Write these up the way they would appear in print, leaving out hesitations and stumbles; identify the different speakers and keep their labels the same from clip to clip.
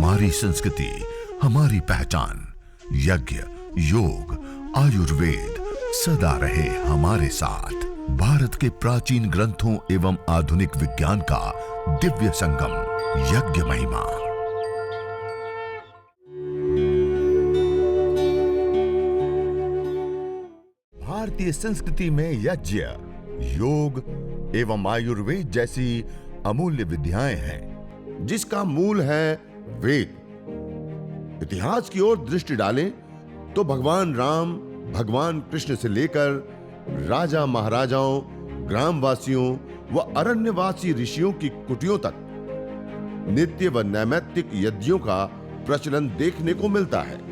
Speaker 1: हमारी संस्कृति, हमारी पहचान। यज्ञ, योग, आयुर्वेद सदा रहे हमारे साथ। भारत के प्राचीन ग्रंथों एवं आधुनिक विज्ञान का दिव्य संगम, यज्ञ महिमा। भारतीय संस्कृति में यज्ञ, योग एवं आयुर्वेद जैसी अमूल्य विद्याएं हैं, जिसका मूल है वेद। इतिहास की ओर दृष्टि डालें तो भगवान राम, भगवान कृष्ण से लेकर राजा महाराजाओं, ग्रामवासियों व अरण्यवासी ऋषियों की कुटियों तक नित्य व नैमित्तिक यज्ञों का प्रचलन देखने को मिलता है।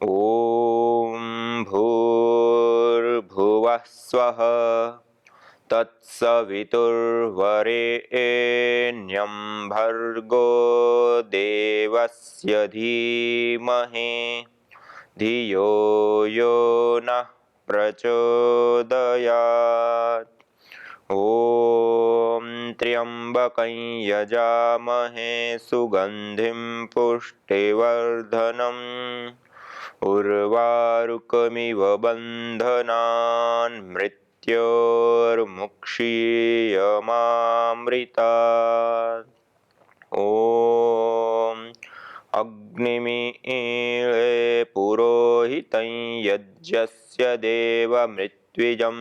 Speaker 2: ॐ भूर्भुवः स्वः तत्सवितुर्वरेण्यं भर्गो देवस्य धीमहि धियो यो नः प्रचोदयात्। ॐ त्र्यम्बकं यजामहे सुगन्धिं पुष्टिवर्धनम् उर्वारुकमिव बन्धनान् मृत्योर्मुक्षीयमामृतात्। ॐ अग्निमीळे पुरोहितं यज्ञस्य देवमृत्विजं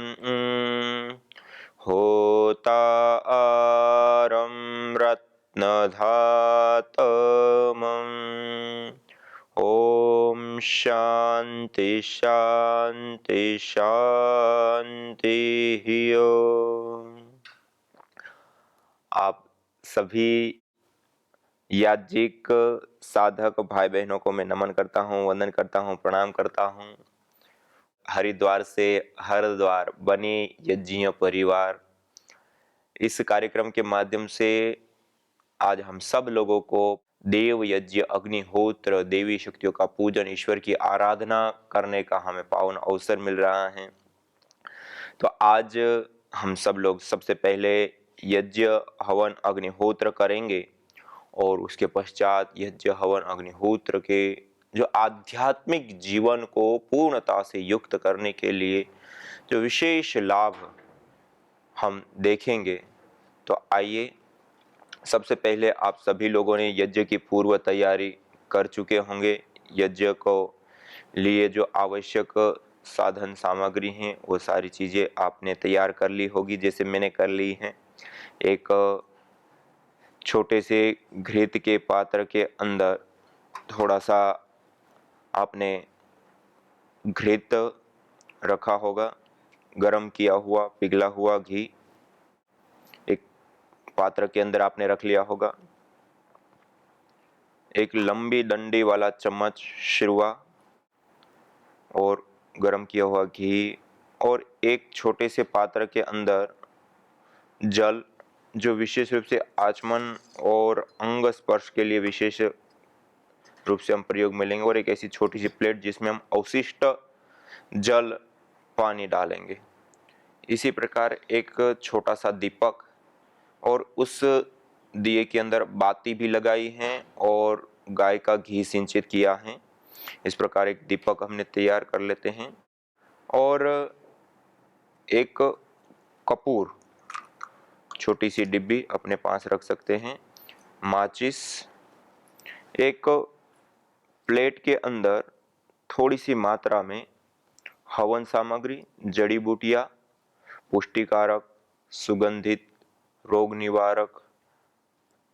Speaker 2: होतारं रत्नधातमम्। ओम शांति शांति शांति ओम। आप सभी याज्ञिक साधक भाई बहनों को मैं नमन करता हूँ, वंदन करता हूँ, प्रणाम करता हूँ। हरिद्वार से हरद्वार बने यज्ञीय परिवार, इस कार्यक्रम के माध्यम से आज हम सब लोगों को देव यज्ञ, अग्निहोत्र, देवी शक्तियों का पूजन, ईश्वर की आराधना करने का हमें पावन अवसर मिल रहा है। तो आज हम सब लोग सबसे पहले यज्ञ, हवन, अग्निहोत्र करेंगे और उसके पश्चात यज्ञ, हवन, अग्निहोत्र के जो आध्यात्मिक जीवन को पूर्णता से युक्त करने के लिए जो विशेष लाभ हम देखेंगे। तो आइए, सबसे पहले आप सभी लोगों ने यज्ञ की पूर्व तैयारी कर चुके होंगे। यज्ञ को लिए जो आवश्यक साधन सामग्री हैं वो सारी चीज़ें आपने तैयार कर ली होगी, जैसे मैंने कर ली हैं। एक छोटे से घृत के पात्र के अंदर थोड़ा सा आपने घृत रखा होगा, गरम किया हुआ पिघला हुआ घी एक पात्र के अंदर आपने रख लिया होगा। एक लंबी डंडी वाला चम्मच शिरवा और गरम किया हुआ घी, और एक छोटे से पात्र के अंदर जल, जो विशेष रूप से आचमन और अंग स्पर्श के लिए विशेष रूप से हम प्रयोग में लेंगे, और एक ऐसी छोटी सी प्लेट जिसमें हम अवशिष्ट जल पानी डालेंगे। इसी प्रकार एक छोटा सा दीपक, और उस दिए के अंदर बाती भी लगाई है और गाय का घी सिंचित किया है। इस प्रकार एक दीपक हमने तैयार कर लेते हैं, और एक कपूर, छोटी सी डिब्बी अपने पास रख सकते हैं। माचिस, एक प्लेट के अंदर थोड़ी सी मात्रा में हवन सामग्री, जड़ी बूटियां, पुष्टिकारक, सुगंधित, रोग निवारक,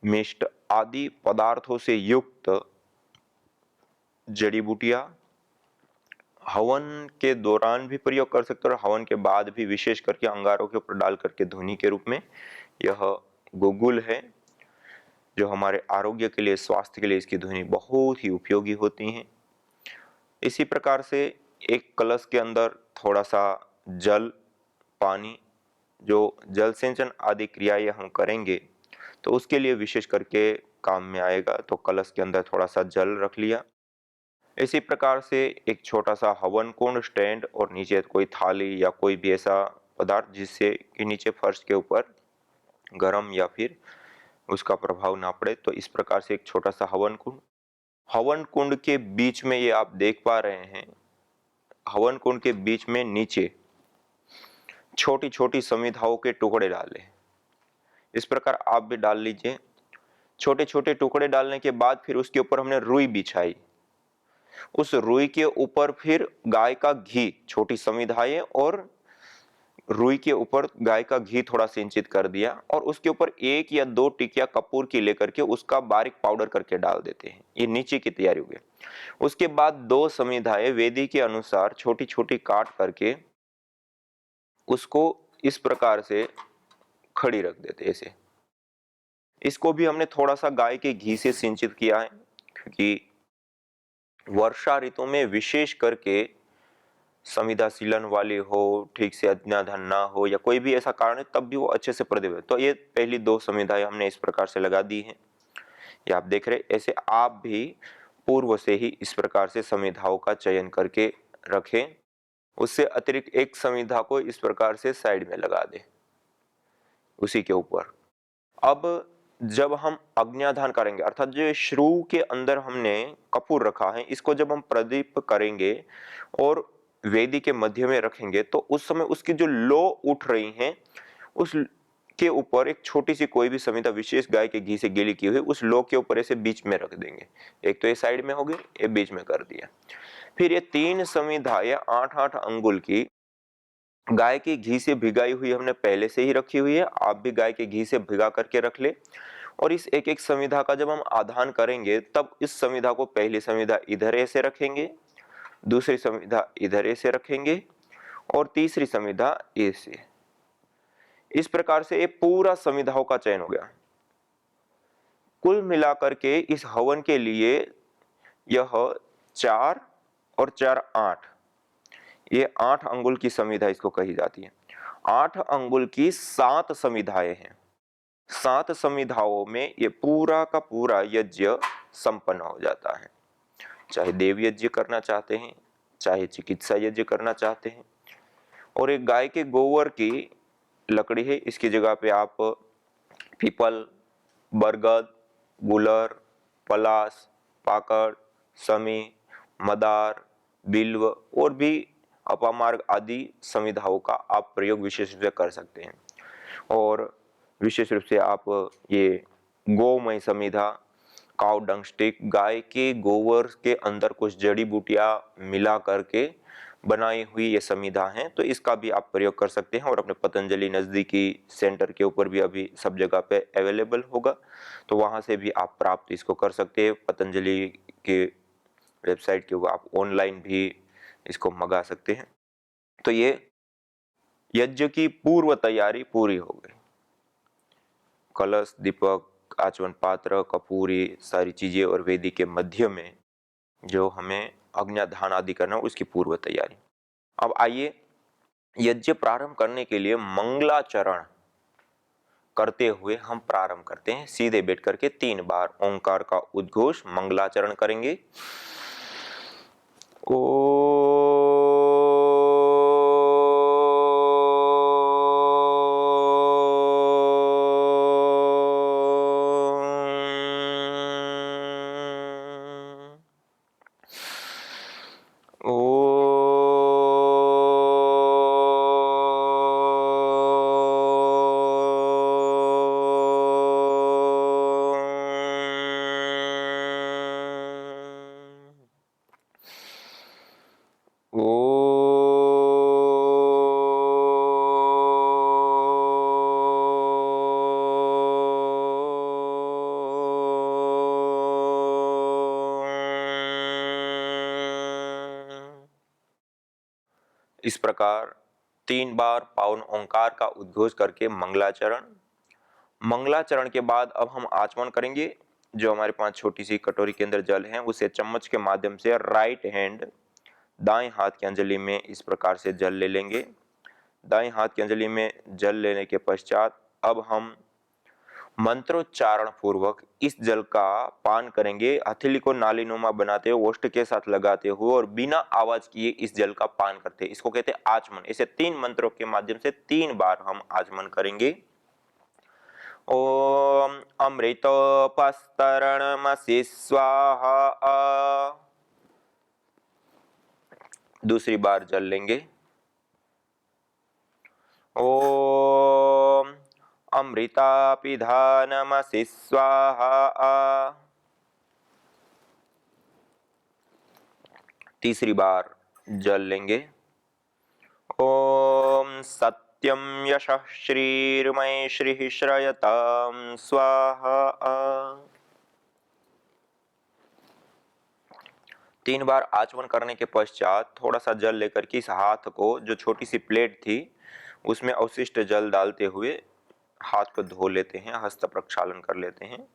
Speaker 2: मिष्ट आदि पदार्थों से युक्त जड़ी बूटियां हवन के दौरान भी प्रयोग कर सकते हो और हवन के बाद भी, विशेष करके अंगारों के ऊपर डाल करके धुनी के रूप में। यह गुगुल है जो हमारे आरोग्य के लिए, स्वास्थ्य के लिए इसकी धुनी बहुत ही उपयोगी होती हैं। इसी प्रकार से एक कलश के अंदर थोड़ा सा जल, पानी, जो जल सिंचन आदि क्रियाएं हम करेंगे तो उसके लिए विशेष करके काम में आएगा। तो कलश के अंदर थोड़ा सा जल रख लिया। इसी प्रकार से एक छोटा सा हवन कुंड, स्टैंड और नीचे कोई थाली या कोई भी ऐसा पदार्थ जिससे कि नीचे फर्श के ऊपर गर्म या फिर उसका प्रभाव ना पड़े। तो इस प्रकार से एक छोटा सा हवन कुंड के बीच में ये आप देख पा रहे हैं, हवन कुंड के बीच में नीचे छोटी छोटी समिधाओं के टुकड़े डाले। इस प्रकार आप भी डाल लीजिए। छोटे छोटे टुकड़े डालने के बाद फिर उसके ऊपर हमने रुई बिछाई। उस रुई के ऊपर फिर गाय का घी, छोटी समिधाएं और रुई के ऊपर गाय का घी थोड़ा सिंचित कर दिया और उसके ऊपर 1 या 2 टिकिया कपूर की लेकर के उसका बारीक पाउडर करके डाल देते हैं। ये नीचे की तैयारी हो गई। उसके बाद 2 समिधाएं वेदी के अनुसार छोटी छोटी काट करके उसको इस प्रकार से खड़ी रख देते हैं ऐसे। इसको भी हमने थोड़ा सा गाय के घी से सिंचित किया है, क्योंकि वर्षा ऋतु में विशेष करके संविदा सीलन वाली हो, ठीक से अज्ञाधन ना हो या कोई भी ऐसा कारण है, तब भी वो अच्छे से प्रदीप। तो ये पहली 2 संविधाएं हमने इस प्रकार से लगा दी हैं। ये आप देख रहे, ऐसे आप भी पूर्व से ही इस प्रकार से संविधाओं का चयन करके रखें। उससे अतिरिक्त एक संविधा को इस प्रकार से साइड में लगा दें उसी के ऊपर। अब जब हम अग्न्याधान करेंगे, अर्थात जो श्रु के अंदर हमने कपूर रखा है, इसको जब हम प्रदीप करेंगे और वेदी के मध्य में रखेंगे, तो उस समय उसकी जो लो उठ रही हैं, उस के ऊपर एक छोटी सी कोई भी समिधा विशेष गाय के घी से गीली की हुई उस लो के ऊपर ऐसे बीच में रख देंगे। एक तो ये साइड में हो गई, ये बीच में कर दिया। फिर ये 3 समिधाएं 8-8 अंगुल की गाय के घी से भिगाई हुई हमने पहले से ही रखी हुई है। आप भी गाय के घी से भिगा करके रख ले। और इस एक एक समिधा का जब हम आधान करेंगे, तब इस समिधा को पहली समिधा इधर ऐसे रखेंगे, दूसरी समिधा इधर ऐसे रखेंगे और तीसरी समिधा ऐसे। इस प्रकार से ये पूरा समिधाओं का चयन हो गया। कुल मिलाकर के इस हवन के लिए यह 4 और 4 8, ये 8 अंगुल की समिधा इसको कही जाती है। 8 अंगुल की 7 समिधाएं हैं। 7 समिधाओं में ये पूरा का पूरा यज्ञ संपन्न हो जाता है। चाहे देव यज्ञ करना चाहते हैं, चाहे चिकित्सा यज्ञ करना चाहते हैं। और एक गाय के गोबर की लकड़ी है, इसकी जगह पे आप पीपल, बरगद, गुलर, पलास, पाकड़, समी, मदार, बिल्व और भी अपामार्ग आदि समिधाओं का आप प्रयोग विशेष रूप से कर सकते हैं। और विशेष रूप से आप ये गोमय समिधा, काउ डंग स्टिक, गाय के गोबर के अंदर कुछ जड़ी बूटियां मिला करके बनाई हुई ये समिधा है, तो इसका भी आप प्रयोग कर सकते हैं। और अपने पतंजलि नजदीकी सेंटर के ऊपर भी अभी सब जगह पे अवेलेबल होगा, तो वहां से भी आप प्राप्त इसको कर सकते हैं। पतंजलि के वेबसाइट के ऊपर आप ऑनलाइन भी इसको मंगा सकते हैं। तो ये यज्ञ की पूर्व तैयारी पूरी हो गई। कलश, दीपक, आचमन पात्र, कपूरी, सारी चीजें और वेदी के मध्य में जो हमें अग्न्याधान आदि करना है, उसकी पूर्व तैयारी। अब आइए यज्ञ प्रारंभ करने के लिए मंगलाचरण करते हुए हम प्रारंभ करते हैं। सीधे बैठ करके 3 बार ओंकार का उद्घोष मंगलाचरण करेंगे। इस प्रकार 3 बार पावन ओंकार का उद्घोष करके मंगलाचरण के बाद अब हम आचमन करेंगे। जो हमारे पास छोटी सी कटोरी के अंदर जल है, उसे चम्मच के माध्यम से राइट हैंड दाएं हाथ की अंजलि में इस प्रकार से जल ले लेंगे। दाएं हाथ की अंजलि में जल लेने के पश्चात अब हम मंत्रोच्चारण पूर्वक इस जल का पान करेंगे, हथेली को नालीनुमा बनाते हुए ओष्ठ के साथ लगाते हुए और बिना आवाज किए इस जल का पान करते हैं। इसको कहते हैं आचमन। ऐसे 3 मंत्रों के माध्यम से 3 बार हम आचमन करेंगे। ओम अमृतोपस्तरणमसि स्वाहा। दूसरी बार जल लेंगे। ओम अमृतापिधानमसि स्वाहा। तीसरी बार जल लेंगे। ओम सत्यम यशः श्रीर्मय श्रीः श्रयतां स्वाहा। 3 बार आचमन करने के पश्चात थोड़ा सा जल लेकर के इस हाथ को, जो छोटी सी प्लेट थी उसमें अवशिष्ट जल डालते हुए हाथ को धो लेते हैं, हस्त प्रक्षालन कर लेते हैं।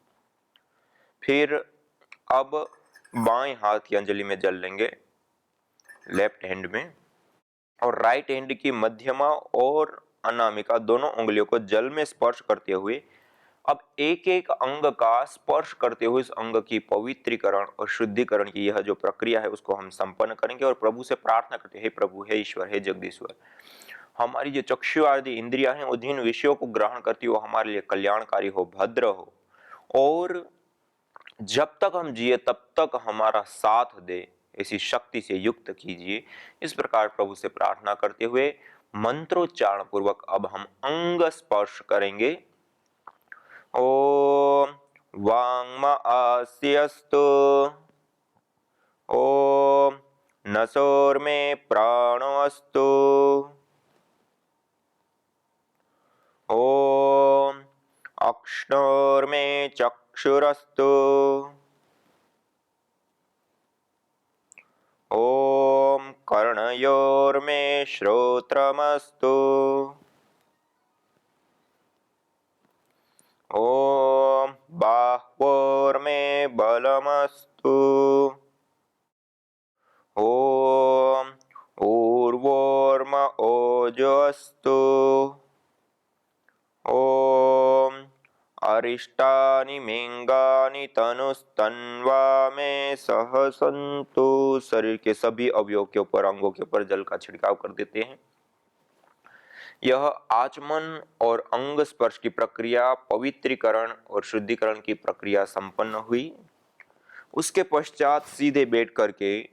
Speaker 2: फिर अब बाएं हाथ की अंजलि में जल लेंगे, लेफ्ट हैंड में, और राइट हैंड की मध्यमा और अनामिका दोनों उंगलियों को जल में स्पर्श करते हुए अब एक एक अंग का स्पर्श करते हुए इस अंग की पवित्रीकरण और शुद्धिकरण की यह जो प्रक्रिया है उसको हम संपन्न करेंगे और प्रभु से प्रार्थना करते हैं, हे प्रभु, हे ईश्वर, हे जगदीश्वर, हमारी जो चक्षु आदि इंद्रियां हैं वो जिन विषयों को ग्रहण करती हो हमारे लिए कल्याणकारी हो, भद्र हो, और जब तक हम जिए तब तक हमारा साथ दे, ऐसी शक्ति से युक्त कीजिए। इस प्रकार प्रभु से प्रार्थना करते हुए मंत्रोच्चारण पूर्वक अब हम अंग स्पर्श करेंगे। ओम वांग्म आस्यस्तु, ओम नसोर्मे प्राणोऽस्तु, ओम अक्ष्णोर्मे चक्षुरस्तु, ओम कर्णयोर्मे श्रोत्रमस्तु, ओम बाह्वोर्मे बलमस्तु, ओम ऊर्वोर्म ओजोऽस्तु, ओम अरिष्टानि मिंगानि तनुस्तन्वा में सहसन्तु। शरीर के सभी अवयवों के ऊपर, अंगों के ऊपर जल का छिड़काव कर देते हैं। यह आचमन और अंग स्पर्श की प्रक्रिया, पवित्रीकरण और शुद्धिकरण की प्रक्रिया संपन्न हुई। उसके पश्चात सीधे बैठ करके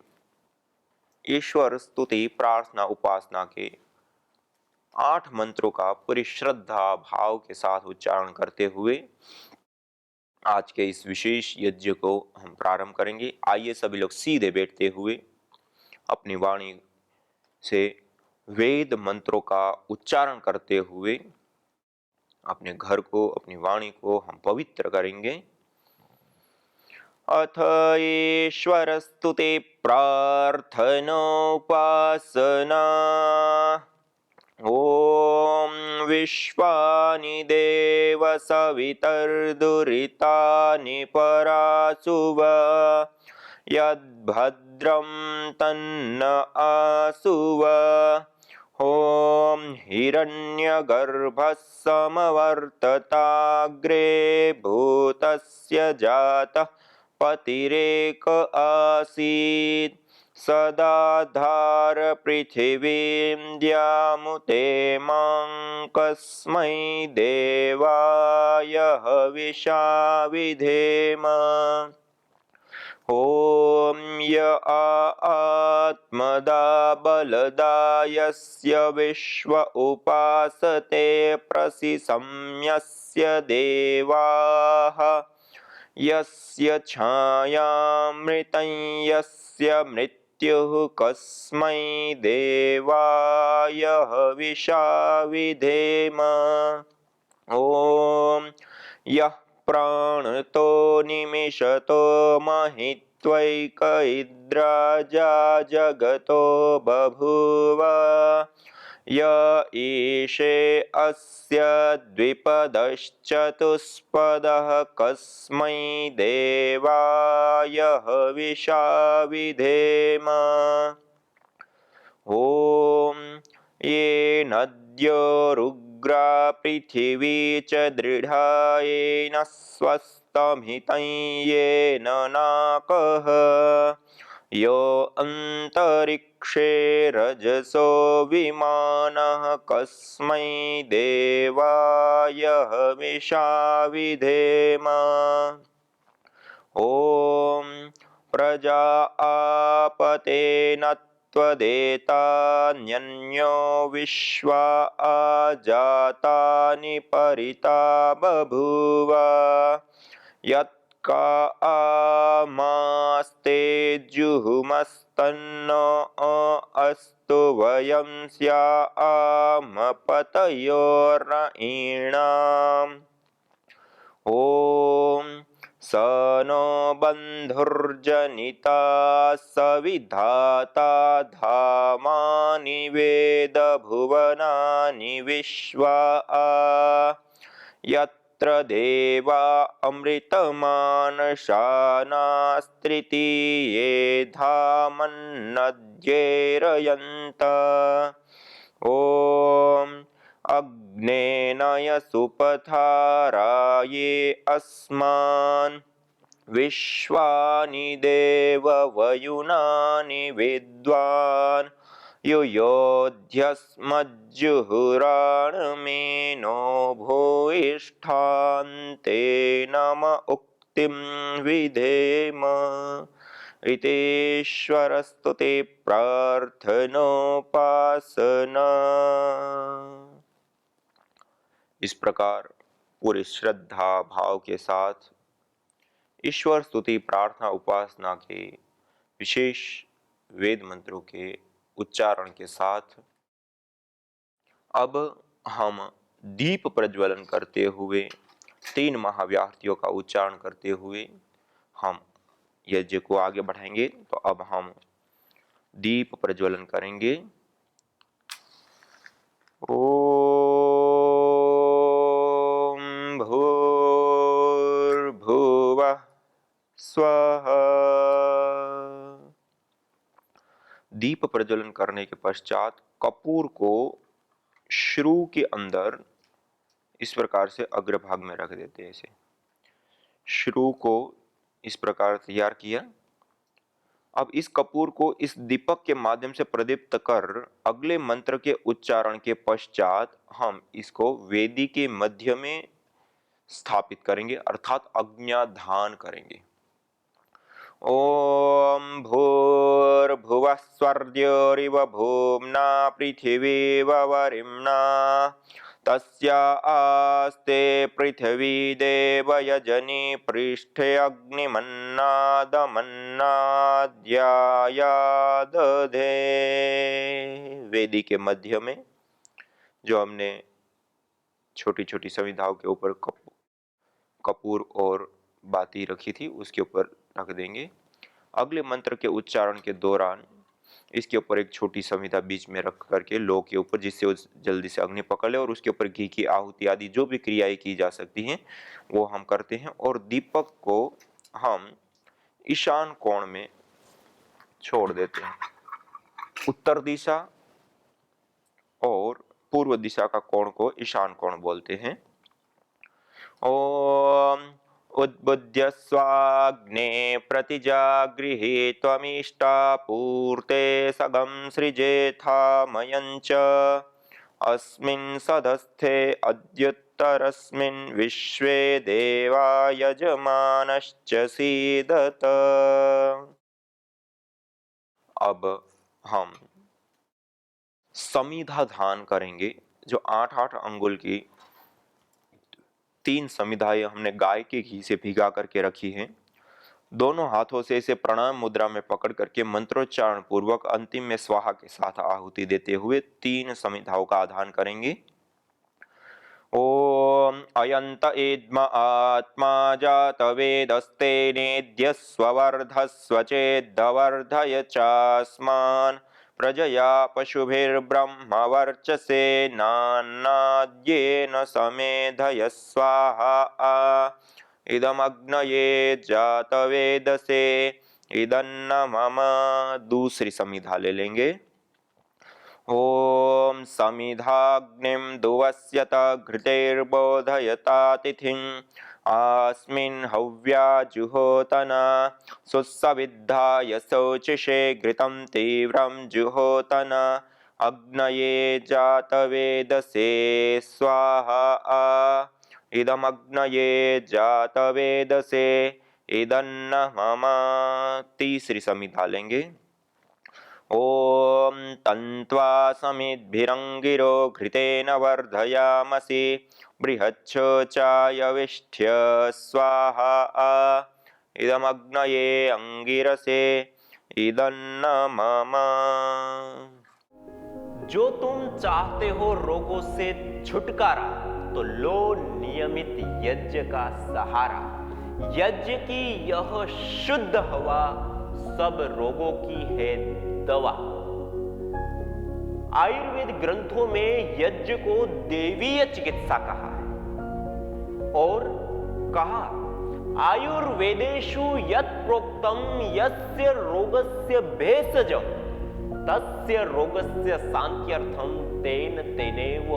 Speaker 2: ईश्वर स्तुति, प्रार्थना, उपासना के 8 मंत्रों का पूरी श्रद्धा भाव के साथ उच्चारण करते हुए आज के इस विशेष यज्ञ को हम प्रारंभ करेंगे। आइए सभी लोग सीधे बैठते हुए अपनी वाणी से वेद मंत्रों का उच्चारण करते हुए अपने घर को, अपनी वाणी को हम पवित्र करेंगे। अथ ईश्वर स्तुति प्रार्थनोपासना। ओम विश्वानि देव सवितर्दुरितानि परासुव, यद्भद्रं तन्न आसुव। ओम हिरण्यगर्भः समवर्तताग्रे भूतस्य जातः पतिरेक आसीत्, सदाधार पृथिवीं द्यामुते मां कस्मै देवाय हविषा विधेम। ओम य आत्मदा बलदा यस्य विश्व उपासते प्रसिसंयस्य देवाः, यस्य छायामृतं यस्य मृत्युः कस्मै देवाय हविषा विधेम। ओम यः प्राणतो निमिषतो महित्वैक इद्राजा जगतो बभूव, य ईशे अस्य द्विपदश्चतुष्पदः कस्मै देवाय हविषा विधेम। ओम ये नद्यो उग्रा पृथिवी च दृढायेन स्वस्तमितं येन नाकः यो अन्तरिक्षे रजसो विमानः कस्मै देवाय हविषा विधेम। ॐ प्रजा आपतेन त्वदेतान्यन्यो विश्वा आजातानि परिता बभूव यत्का आमास्ते जुहुमस्तन्नो अस्तु वयं स्याम पतयोर्न ॐ स नो बन्धुर्जनिता सविधाता धामानि वेद भुवनानि विश्वा यत्र देवा अमृतमानशानास्त्रितीये धामन्नद्यैरयन्त। ॐ अग्नेनय सुपथाराये अस्मान् विश्वानि देववयुनानि विद्वान् युयोध्यस्मज्जुहुराणमेनो भूयिष्ठान्ते नम उक्तिं विधेम। इतेश्वरस्तु ते प्रार्थनोपासना। इस प्रकार पूरी श्रद्धा भाव के साथ ईश्वर स्तुति प्रार्थना उपासना के विशेष वेद मंत्रों के उच्चारण के साथ अब हम दीप प्रज्वलन करते हुए 3 महाव्याहृतियों का उच्चारण करते हुए हम यज्ञ को आगे बढ़ाएंगे। तो अब हम दीप प्रज्वलन करेंगे। ओम भूर्भुवः स्वः। दीप प्रज्वलन करने के पश्चात कपूर को श्रु के अंदर इस प्रकार से अग्रभाग में रख देते हैं। इसे श्रु को इस प्रकार तैयार किया। अब इस कपूर को इस दीपक के माध्यम से प्रदीप्त कर अगले मंत्र के उच्चारण के पश्चात हम इसको वेदी के मध्य में स्थापित करेंगे, अर्थात अग्न्याधान करेंगे। ओम भूर्भुवः स्वर्योरिव भूम्ना पृथिवीव वरिम्ना तस्या आस्ते पृथिवी देवयजनी पृष्ठे अग्निमन्नादमन्नाद्यायादधे। वेदी के मध्य में जो हमने छोटी छोटी संविधाओं के ऊपर कपूर और बाती रखी थी उसके ऊपर रख देंगे। अगले मंत्र के उच्चारण के दौरान इसके ऊपर एक छोटी संविधा बीच में रख करके लो के ऊपर, जिससे वो जल्दी से अग्नि पकड़ ले, और उसके ऊपर घी की आहुति आदि जो भी क्रियाएं की जा सकती हैं वो हम करते हैं। और दीपक को हम ईशान कोण में छोड़ देते हैं। उत्तर दिशा और पूर्व दिशा का कोण को ईशान कोण बोलते हैं। ओम उद्बुद्ध्य स्वाग्ने प्रतिजागृहे त्वमिष्टापूर्ते सगं सृजेथामयञ्च अस्मिन् सदस्थे अद्युत्तरस्मिन् विश्वे देवा यजमानश्च सीदत। अब हम समिधा धान करेंगे। जो 8-8 अंगुल की 3 समिधाएं हमने गाय के घी से भिगा करके रखी हैं। दोनों हाथों से इसे प्रणाम मुद्रा में पकड़ करके मंत्रोच्चारण पूर्वक अंतिम में स्वाहा के साथ आहुति देते हुए 3 समिधाओं का आधान करेंगे। ओम अयंत एद्म आत्मा जात वेदस्ते नेद्यस्व वर्धस्व चेद्वर्धय चास्मान् प्रजया पशुभिर्ब्रह्म वर्चसे नान्नाद्येन समेधय स्वाहा इदमग्नये जातवेदसे इदन्न मम। दूसरी समिधा ले लेंगे। ॐ समिधाग्निं दुवस्यत घृतेर्बोधयता तिथिम् अस्मिन् हव्या जुहोतना सुसविद्धाय शोचिषे घृतं तीव्रं जुहोतना अग्नये जातवेदसे स्वाहा इदमग्नये जातवेदसे इदन्न मम। तीसरी समिधा लेंगे। ॐ तन्त्वा समिद्भिरङ्गिरो घृतेन वर्धयामसि बृहच्छोचायविष्ठ्य स्वाहा इदमग्नये अंगिरसे इदन्न मम। जो तुम चाहते हो रोगों से छुटकारा तो लो नियमित यज्ञ का सहारा। यज्ञ की यह शुद्ध हवा सब रोगों की है दवा। आयुर्वेद ग्रंथों में यज्ञ को देवीय चिकित्सा कहा है और कहा आयुर्वेदेषु यत् प्रोक्तम यस्य रोगस्य भेषजम् तस्य रोगस्य शांत्यर्थम तेन तेनेव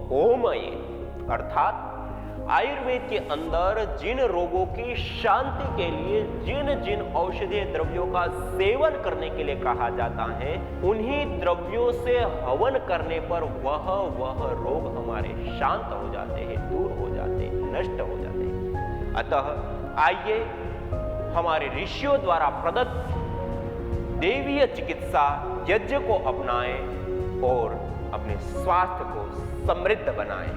Speaker 2: होमये। अर्थात आयुर्वेद के अंदर जिन रोगों की शांति के लिए जिन जिन औषधीय द्रव्यों का सेवन करने के लिए कहा जाता है उन्हीं द्रव्यों से हवन करने पर वह रोग हमारे शांत हो जाते हैं, दूर हो जाते हैं, नष्ट हो जाते हैं। अतः आइए हमारे ऋषियों द्वारा प्रदत्त देवीय चिकित्सा यज्ञ को अपनाएं और अपने स्वास्थ्य को समृद्ध बनाएं।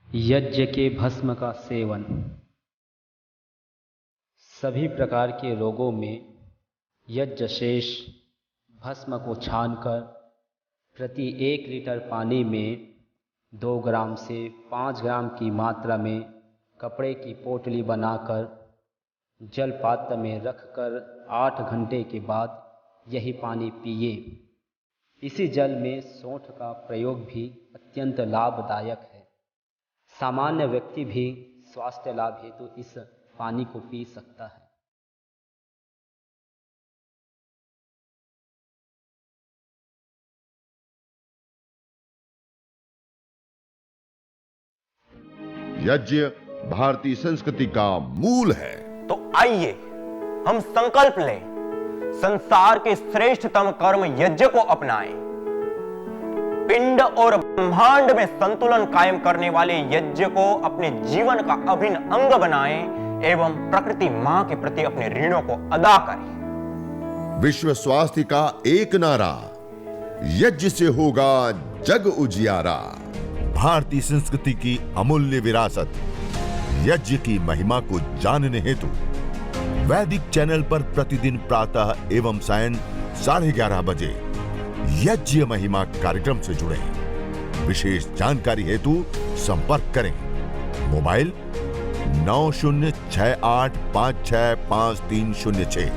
Speaker 3: यज्ञ के भस्म का सेवन। सभी प्रकार के रोगों में यज्ञ शेष भस्म को छानकर प्रति 1 लीटर पानी में 2 ग्राम से 5 ग्राम की मात्रा में कपड़े की पोटली बनाकर जल पात्र में रखकर 8 घंटे के बाद यही पानी पिए। इसी जल में सौंठ का प्रयोग भी अत्यंत लाभदायक है। सामान्य व्यक्ति भी स्वास्थ्य लाभ हेतु इस पानी को पी सकता है।
Speaker 1: यज्ञ भारतीय संस्कृति का मूल है।
Speaker 2: तो आइए हम संकल्प लें, संसार के श्रेष्ठतम कर्म यज्ञ को अपनाएं। पिंड और ब्रह्मांड में संतुलन कायम करने वाले यज्ञ को अपने जीवन का अभिन्न अंग बनाएं एवं प्रकृति मां के प्रति अपने ऋणों को अदा करें।
Speaker 1: विश्व स्वास्थ्य का एक नारा, यज्ञ से होगा जग उजियारा। भारतीय संस्कृति की अमूल्य विरासत यज्ञ की महिमा को जानने हेतु वैदिक चैनल पर प्रतिदिन प्रातः एवं सायं 11:30 बजे यज्ञ महिमा कार्यक्रम से जुड़े। विशेष जानकारी हेतु संपर्क करें। मोबाइल 9068565306।